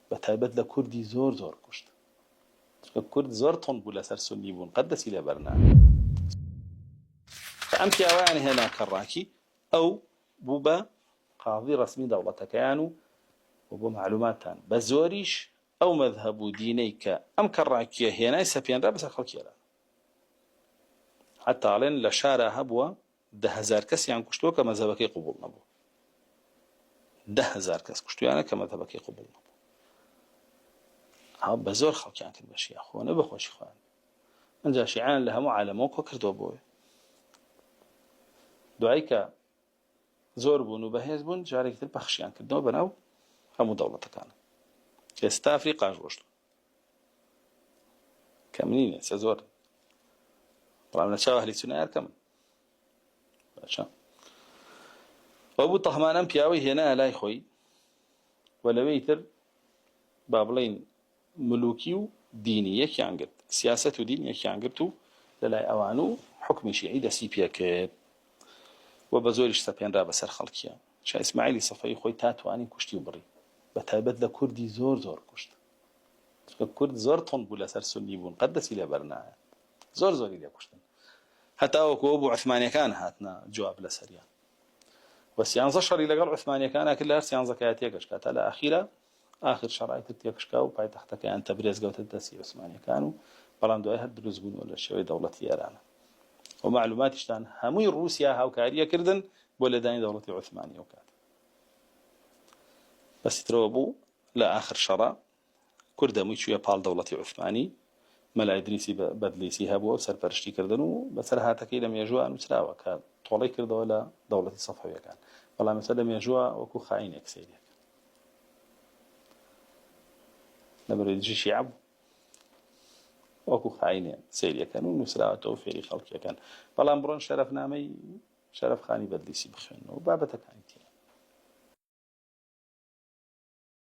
بەتایبەت لە کوردی زۆر کوشت. کورد زۆر تۆن بوو لەسەر سونی بوون قەت دەسی لێ بەرنا. ئەم پیاوەیان هێنا کەڕاکی ئەو بوو بە قاضی ڕسمی دەوڵەتەکەیان و بۆ معلوماتان بە زۆریش ئەو مەذهب و دینەی کە ئەم کەڕاکیە هێنای سەپێنرا بەسەر خەڵکیێران. حتا ئەڵێن لە شارە هەبووە 10,000 کەسیان کوشتووە کە مەذهبەکەی قبوڵ نەبوو. 10,000 کەس کوشتویانە کە مەذهبەکەی قبوڵ نەبوو. بە زۆر خەڵکیان کرد بە شیعە خۆ نەبەخۆشی خۆیان. ئەنجا شیعەیان لە هەموو عالەمەوە کۆ کردووە بۆی. دوایی کە زۆر بوون و بەهێز بوون جارێکی تر بەخشیان کردنەوە بەناو هەموو دەوڵەتەکانە. ئێستا ئەفریقاش ڕۆشت کە منینە چە زۆر بەڵام لە چاو ئەهلی سونەیە کەمن. باشە وەبوو تەهمانەم پیاوەی هێنایە لای خۆی و لەوەی تر با بڵێین ملوکی و دینی یەکیان گرت، سیاسەت و دین یەکیان گرت و لەلای ئەوان و حکمی شیعی دەستی پێ کرد و بە زۆریش سەپێنرا بەسەر خەڵکیە. شای ئیسماعیلی سەفەی خۆی تاتوانی کوشتی و بڕی بەتایبەت لە کوردی زۆر کوشت. کورد زۆر تۆن بوو لەسەر سونی بوون قەت دەسی لێ بەرنایە. زۆری لێ کوشتن. هەتا وەکو بۆ عوسمانیەکان هاتنە جواب لەسەریان. و 13 شەڕی لەگەڵ عوسمانیەکانە کرد لە هەر 13 تێگەشکا تا لە ئاخر شەڕایەتی تێکشکا و پایتەختەکەیان تەبرێز گەوتە دەستی عوسمانیەکان و بەڵام دوای هەر دروست بوون لە شێوەی دەوڵەتی ئێرانە. و معلوماتیشتان هەمووی رووسیا هاوکاریەکردن بۆ لەدانی دەوڵەتی عوسمانی و کات. بەسیترەوە بوو لە ئاخر شەڕە کورد هەمووی چوویە پاڵ دەوڵەتی عوسمانی. مەلای ئیدریسی بەدلیسی هەبووە و سەرپەرشتی کردن و بەسەر هاتەکەی لە مێژووە نووسراوە کە تۆڵەی کردەوە لە دەوڵەتی سەفەویەکان. بەڵام ئێستا لە مێژووە وەکو خاینێک سەیرێک لەبەرەوەی دژی شیعە بوو وەکو خاینێ سەیرەکەن و نووسراوەتەوە فێری خەڵکیەکەن. بەڵام بڕۆن شەرەفنامەی شەرەفخانی بەدلیسی بخوێنەوە و بابەتەکانی